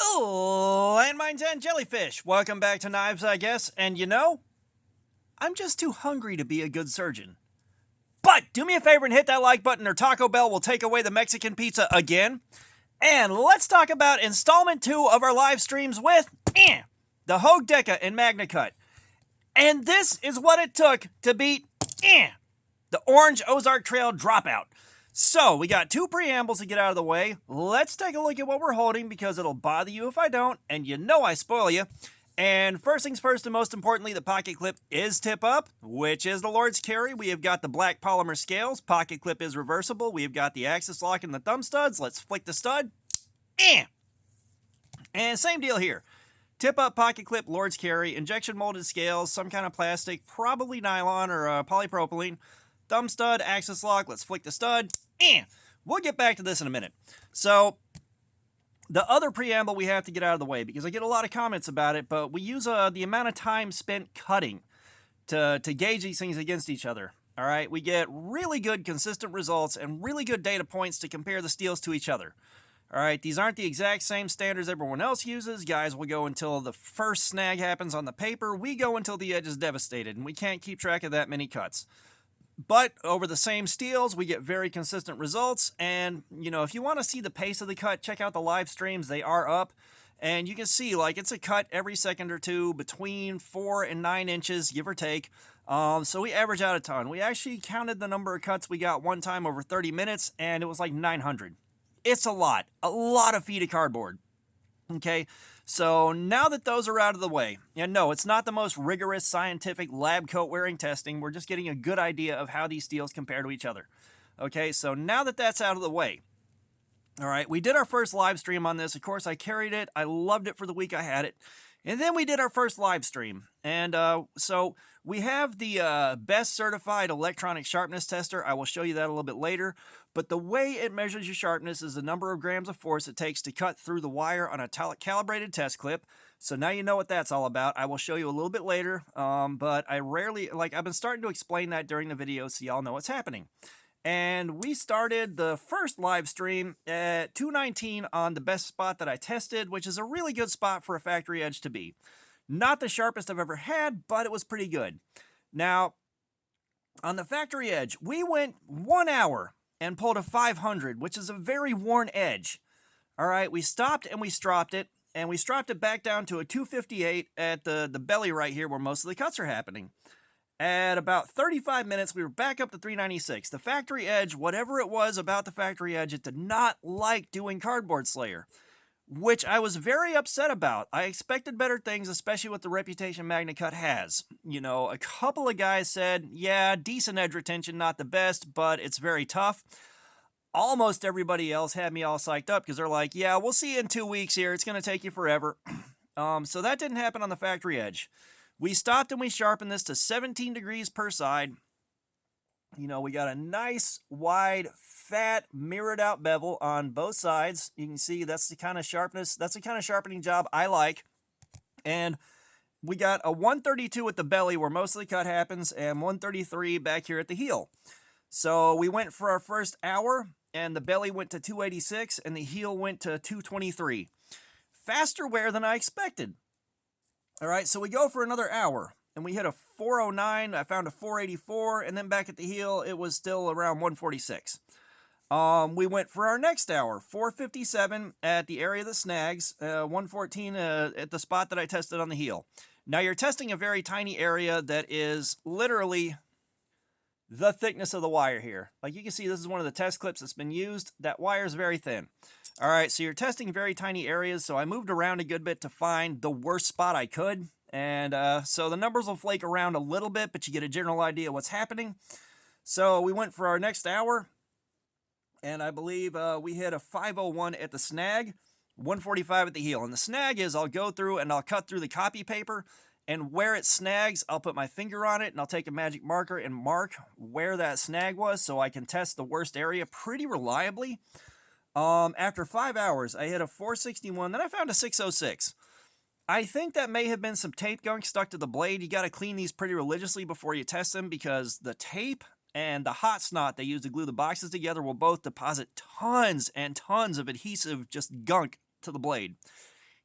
Oh, landmines and jellyfish. Welcome back to Knives, I guess. And I'm just too hungry to be a good surgeon. But do me a favor and hit that like button, or Taco Bell will take away the Mexican pizza again. And let's talk about installment 2 of our live streams with the Hogue Deca and Magna Cut. And this is what it took to beat the Orange Ozark Trail Dropout. So, we got 2 preambles to get out of the way. Let's take a look at what we're holding, because it'll bother you if I don't, and you know I spoil you. And first things first, and most importantly, the pocket clip is tip up, which is the Lord's carry. We have got the black polymer scales. Pocket clip is reversible. We have got the axis lock and the thumb studs. Let's flick the stud. And same deal here. Tip up, pocket clip, Lord's carry, injection molded scales, some kind of plastic, probably nylon or polypropylene. Thumb stud, axis lock. Let's flick the stud. We'll get back to this in a minute. So, the other preamble we have to get out of the way, because I get a lot of comments about it, but we use the amount of time spent cutting to gauge these things against each other. All right, we get really good consistent results and really good data points to compare the steels to each other. All right, these aren't the exact same standards everyone else uses. Guys will go until the first snag happens on the paper. We go until the edge is devastated, and we can't keep track of that many cuts. But over the same steels, we get very consistent results. And, if you want to see the pace of the cut, check out the live streams. They are up. And you can see, it's a cut every second or two between 4 and 9 inches, give or take. So we average out a ton. We actually counted the number of cuts we got one time over 30 minutes, and it was like 900. It's a lot of feet of cardboard. Okay, so now that those are out of the way, and no, it's not the most rigorous scientific lab coat wearing testing. We're just getting a good idea of how these steels compare to each other. Okay, so now that that's out of the way, all right, we did our first live stream on this. Of course, I carried it. I loved it for the week I had it. And then we did our first live stream. And so we have the best certified electronic sharpness tester. I will show you that a little bit later. But the way it measures your sharpness is the number of grams of force it takes to cut through the wire on a calibrated test clip. So now you know what that's all about. I will show you a little bit later. But I rarely, I've been starting to explain that during the video so y'all know what's happening. And we started the first live stream at 219 on the best spot that I tested, which is a really good spot for a factory edge to be. Not the sharpest I've ever had, but it was pretty good. Now, on the factory edge, we went 1 hour and pulled a 500, which is a very worn edge. All right, we stopped and we stropped it, and we stropped it back down to a 258 at the belly right here where most of the cuts are happening. At about 35 minutes, we were back up to 396. The factory edge, whatever it was about the factory edge, it did not like doing Cardboard Slayer, which I was very upset about. I expected better things, especially with the reputation Magna Cut has. A couple of guys said, yeah, decent edge retention, not the best, but it's very tough. Almost everybody else had me all psyched up because they're like, yeah, we'll see you in 2 weeks here. It's going to take you forever. So that didn't happen on the factory edge. We stopped and we sharpened this to 17 degrees per side. We got a nice, wide, fat, mirrored out bevel on both sides. You can see that's the kind of sharpness, that's the kind of sharpening job I like. And we got a 132 at the belly where most of the cut happens, and 133 back here at the heel. So we went for our first hour, and the belly went to 286, and the heel went to 223. Faster wear than I expected. All right, so we go for another hour, and we hit a 409. I found a 484, and then back at the heel, it was still around 146. We went for our next hour, 457 at the area that snags, 114 at the spot that I tested on the heel. Now, you're testing a very tiny area that is literally the thickness of the wire here. Like you can see, this is one of the test clips that's been used. That wire is very thin. All right, so you're testing very tiny areas, so I moved around a good bit to find the worst spot I could. And so the numbers will flake around a little bit, but you get a general idea of what's happening. So we went for our next hour, and I believe we hit a 501 at the snag, 145 at the heel. And the snag is I'll go through and I'll cut through the copy paper, and where it snags, I'll put my finger on it, and I'll take a magic marker and mark where that snag was so I can test the worst area pretty reliably. After 5 hours, I hit a 461, then I found a 606. I think that may have been some tape gunk stuck to the blade. You got to clean these pretty religiously before you test them, because the tape and the hot snot they use to glue the boxes together will both deposit tons and tons of adhesive just gunk to the blade.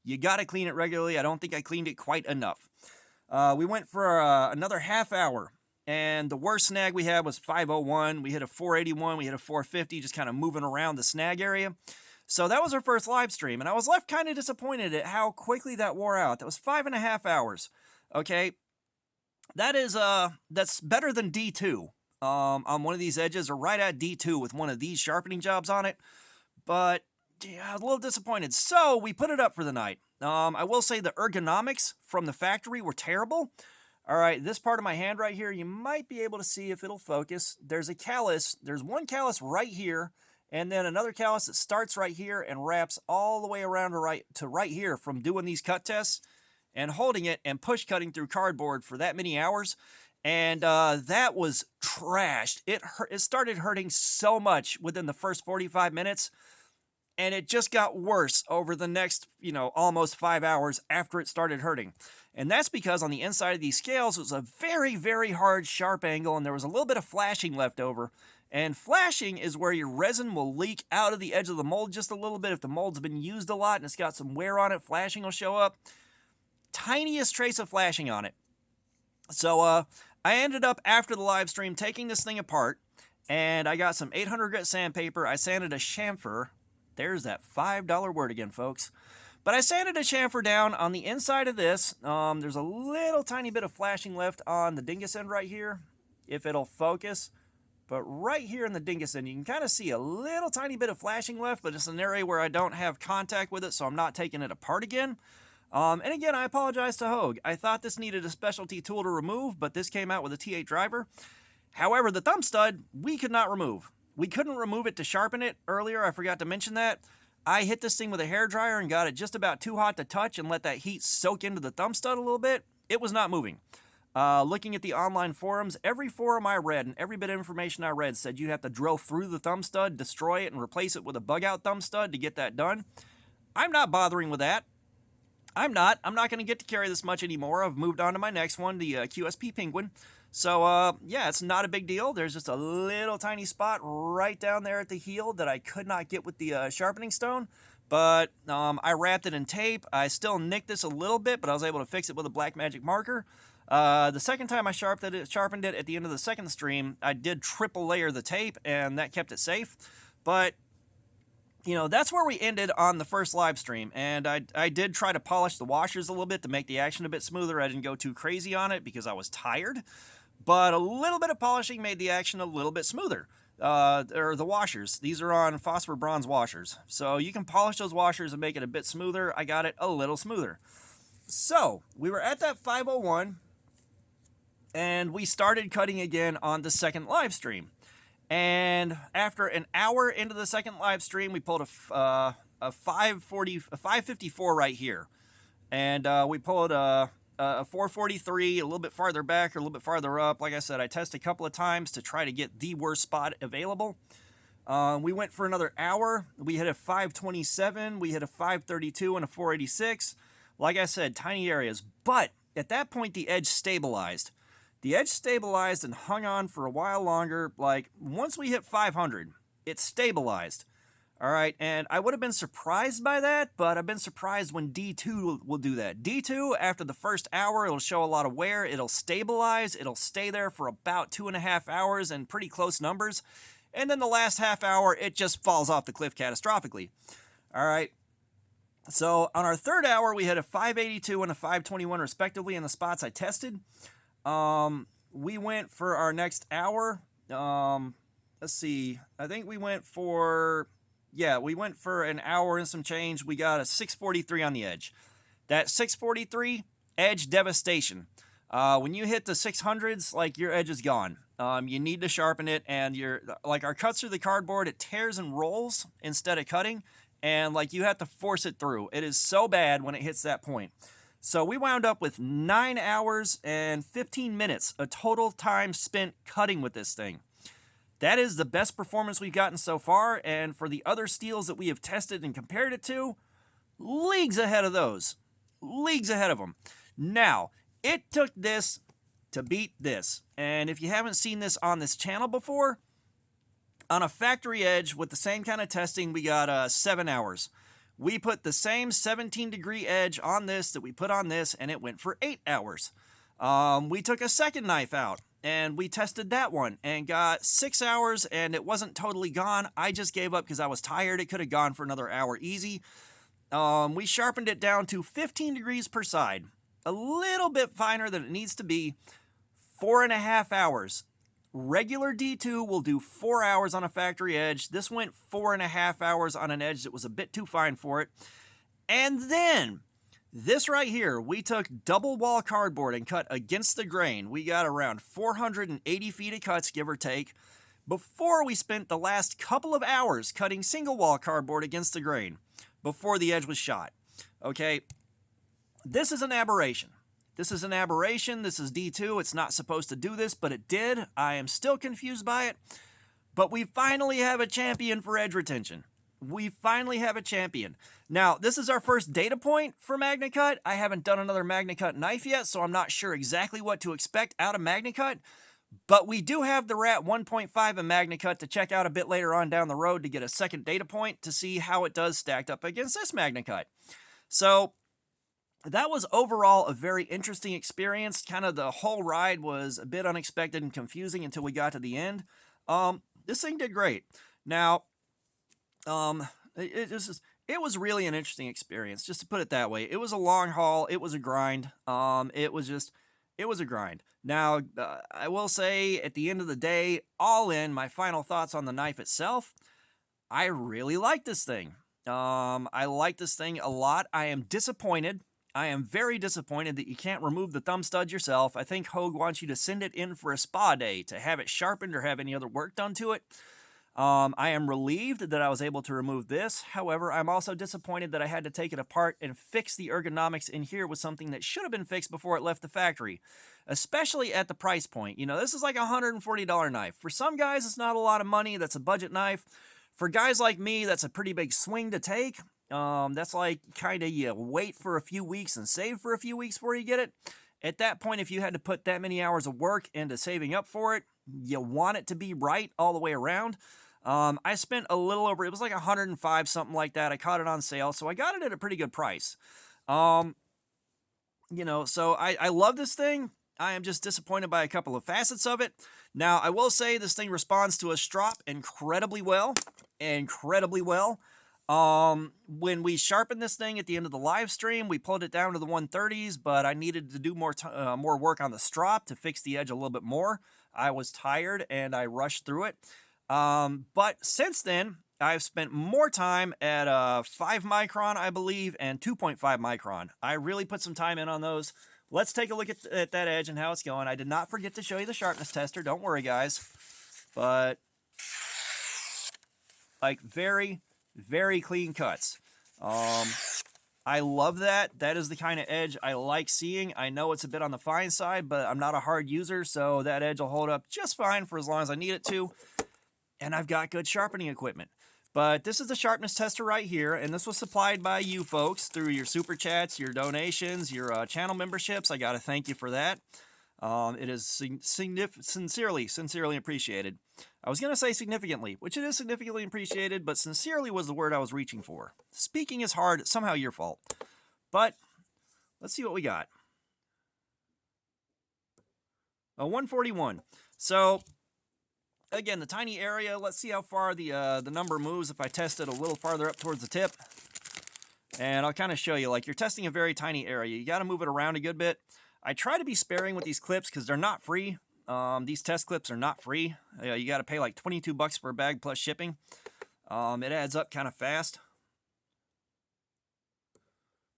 You got to clean it regularly. I don't think I cleaned it quite enough. We went for another half hour, and the worst snag we had was 501. We hit a 481, we hit a 450, just kind of moving around the snag area. So that was our first live stream, and I was left kind of disappointed at how quickly that wore out. That was 5.5 hours. Okay, that's better than D2 on one of these edges, or right at D2 with one of these sharpening jobs on it. But yeah, I was a little disappointed. So we put it up for the night. I will say the ergonomics from the factory were terrible. All right, this part of my hand right here, you might be able to see if it'll focus. There's a callus. There's one callus right here, and then another callus that starts right here and wraps all the way around to right here from doing these cut tests and holding it and push cutting through cardboard for that many hours. And that was trashed. It started hurting so much within the first 45 minutes. And it just got worse over the next, almost 5 hours after it started hurting. And that's because on the inside of these scales, it was a very, very hard, sharp angle, and there was a little bit of flashing left over. And flashing is where your resin will leak out of the edge of the mold just a little bit. If the mold's been used a lot and it's got some wear on it, flashing will show up. Tiniest trace of flashing on it. So I ended up, after the live stream, taking this thing apart, and I got some 800 grit sandpaper. I sanded a chamfer. There's that $5 word again, folks. But I sanded a chamfer down on the inside of this. There's a little tiny bit of flashing left on the dingus end right here, if it'll focus. But right here in the dingus end, you can kind of see a little tiny bit of flashing left, but it's an area where I don't have contact with it, so I'm not taking it apart again. And again, I apologize to Hogue. I thought this needed a specialty tool to remove, but this came out with a T8 driver. However, the thumb stud, we could not remove. We couldn't remove it to sharpen it earlier. I forgot to mention that. I hit this thing with a hairdryer and got it just about too hot to touch and let that heat soak into the thumb stud a little bit. It was not moving. Looking at the online forums, every forum I read and every bit of information I read said you have to drill through the thumb stud, destroy it, and replace it with a bug-out thumb stud to get that done. I'm not bothering with that. I'm not going to get to carry this much anymore. I've moved on to my next one, the QSP Penguin. So, yeah, it's not a big deal. There's just a little tiny spot right down there at the heel that I could not get with the sharpening stone. But I wrapped it in tape. I still nicked this a little bit, but I was able to fix it with a black magic marker. The second time I sharpened it at the end of the second stream, I did triple layer the tape, and that kept it safe. But that's where we ended on the first live stream, and I did try to polish the washers a little bit to make the action a bit smoother. I didn't go too crazy on it because I was tired, but a little bit of polishing made the action a little bit smoother. Or the washers. These are on phosphor bronze washers, so you can polish those washers and make it a bit smoother. I got it a little smoother. So we were at that 501, and we started cutting again on the second live stream. And after an hour into the second live stream, we pulled a 554 right here. And we pulled a 443 a little bit farther back or a little bit farther up. Like I said, I tested a couple of times to try to get the worst spot available. We went for another hour. We hit a 527. We hit a 532 and a 486. Like I said, tiny areas. But at that point, the edge stabilized. The edge stabilized and hung on for a while longer. Like, once we hit 500, it stabilized. All right, and I would have been surprised by that, but I've been surprised when D2 will do that. D2, after the first hour, it'll show a lot of wear. It'll stabilize. It'll stay there for about 2.5 hours and pretty close numbers. And then the last half hour, it just falls off the cliff catastrophically. All right. So on our third hour, we had a 582 and a 521 respectively in the spots I tested. We went for our next hour. Let's see. I think we went for an hour and some change. We got a 643 on the edge. That 643 edge devastation. When you hit the 600s, like, your edge is gone. You need to sharpen it, and our cuts through the cardboard, it tears and rolls instead of cutting, and you have to force it through. It is so bad when it hits that point. So we wound up with 9 hours and 15 minutes, a total time spent cutting with this thing. That is the best performance we've gotten so far, and for the other steels that we have tested and compared it to, leagues ahead of those. Leagues ahead of them. Now, it took this to beat this, and if you haven't seen this on this channel before, on a factory edge with the same kind of testing, we got 7 hours. We put the same 17-degree edge on this that we put on this, and it went for 8 hours. We took a second knife out, and we tested that one, and got 6 hours, and it wasn't totally gone. I just gave up because I was tired. It could have gone for another hour easy. We sharpened it down to 15 degrees per side. A little bit finer than it needs to be. 4.5 hours. Regular D2 will do 4 hours on a factory edge. This went 4.5 hours on an edge that was a bit too fine for it. And then, this right here, we took double wall cardboard and cut against the grain. We got around 480 feet of cuts, give or take, before we spent the last couple of hours cutting single wall cardboard against the grain before the edge was shot. Okay, this is an aberration. This is an aberration. This is D2. It's not supposed to do this, but it did. I am still confused by it. But we finally have a champion for edge retention. We finally have a champion. Now, this is our first data point for MagnaCut. I haven't done another MagnaCut knife yet, so I'm not sure exactly what to expect out of MagnaCut. But we do have the Rat 1.5 in MagnaCut to check out a bit later on down the road to get a second data point to see how it does stacked up against this MagnaCut. So that was overall a very interesting experience. Kind of the whole ride was a bit unexpected and confusing until we got to the end. This thing did great. Now, it was really an interesting experience, just to put it that way. It was a long haul. It was a grind. It was a grind. Now, I will say at the end of the day, all in, my final thoughts on the knife itself, I really like this thing. I like this thing a lot. I am disappointed. I am very disappointed that you can't remove the thumb stud yourself. I think Hogue wants you to send it in for a spa day to have it sharpened or have any other work done to it. I am relieved that I was able to remove this. However, I'm also disappointed that I had to take it apart and fix the ergonomics in here with something that should have been fixed before it left the factory, especially at the price point. You know, this is like a $140 knife. For some guys, it's not a lot of money. That's a budget knife. For guys like me, that's a pretty big swing to take. That's like kind of you wait for a few weeks and save for a few weeks before you get it. At that point, if you had to put that many hours of work into saving up for it, you want it to be right all the way around. I spent a little over, it was like $105, something like that. I caught it on sale, so I got it at a pretty good price. You know, so I love this thing. I am just disappointed by a couple of facets of it. Now, I will say this thing responds to a strop incredibly well. Incredibly well. When we sharpened this thing at the end of the live stream, we pulled it down to the 130s, but I needed to do more work on the strop to fix the edge a little bit more. I was tired and I rushed through it. But since then, I've spent more time at 5 micron, I believe, and 2.5 micron. I really put some time in on those. Let's take a look at that edge and how it's going. I did not forget to show you the sharpness tester. Don't worry, guys. But, like, very, very clean cuts. I love that. That is the kind of edge I like seeing. I know it's a bit on the fine side, but I'm not a hard user, so that edge will hold up just fine for as long as I need it to. And I've got good sharpening equipment. But this is the sharpness tester right here, and this was supplied by you folks through your super chats, your donations, your channel memberships. I got to thank you for that. It is sincerely appreciated. I was going to say significantly, which it is significantly appreciated, but sincerely was the word I was reaching for. Speaking is hard, somehow your fault. But let's see what we got. A 141. So again, the tiny area, let's see how far the number moves if I test it a little farther up towards the tip. And I'll kind of show you, like, you're testing a very tiny area. You got to move it around a good bit. I try to be sparing with these clips because they're not free. These test clips are not free. You got to pay like $22 for a bag plus shipping. It adds up kind of fast.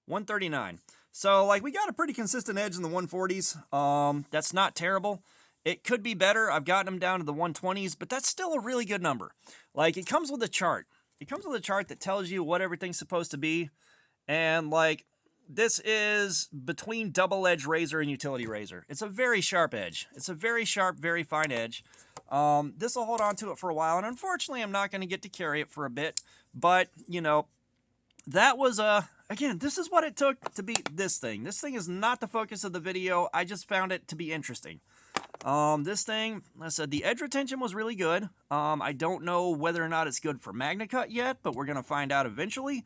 139. So, like, we got a pretty consistent edge in the 140s. That's not terrible. It could be better. I've gotten them down to the 120s, but that's still a really good number. Like, it comes with a chart. It comes with a chart that tells you what everything's supposed to be. And, like, this is between double-edged razor and utility razor. It's a very sharp edge. It's a very sharp, very fine edge. This will hold on to it for a while, and unfortunately, I'm not going to get to carry it for a bit. But, you know, that was, again, this is what it took to beat this thing. This thing is not the focus of the video. I just found it to be interesting. This thing, like I said, the edge retention was really good. I don't know whether or not it's good for MagnaCut yet, but we're going to find out eventually.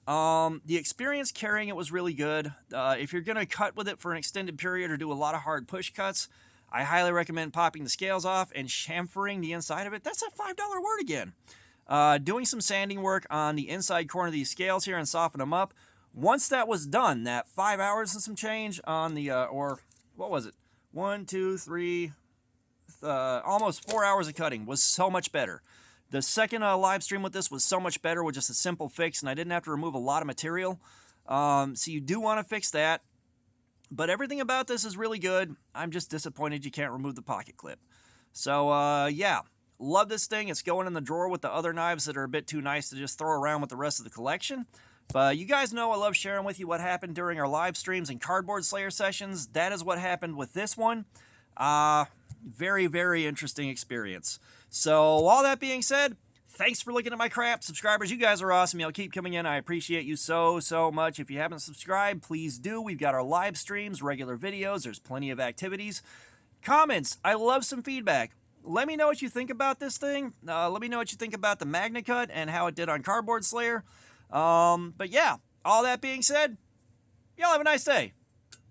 The experience carrying it was really good. If you're going to cut with it for an extended period or do a lot of hard push cuts, I highly recommend popping the scales off and chamfering the inside of it. That's that $5 word again. Doing some sanding work on the inside corner of these scales here and soften them up. Once that was done, that 5 hours and some change on the, or what was it? 1, 2, 3, almost 4 hours of cutting was so much better. The second live stream with this was so much better with just a simple fix, and I didn't have to remove a lot of material. So you do want to fix that. But everything about this is really good. I'm just disappointed you can't remove the pocket clip. So, yeah, love this thing. It's going in the drawer with the other knives that are a bit too nice to just throw around with the rest of the collection. But you guys know I love sharing with you what happened during our live streams and Cardboard Slayer sessions. That is what happened with this one. Very, very interesting experience. So, all that being said, thanks for looking at my crap. Subscribers, you guys are awesome. Y'all keep coming in. I appreciate you so, so much. If you haven't subscribed, please do. We've got our live streams, regular videos. There's plenty of activities. Comments. I love some feedback. Let me know what you think about this thing. Let me know what you think about the Magna Cut and how it did on Cardboard Slayer. But yeah, all that being said, y'all have a nice day.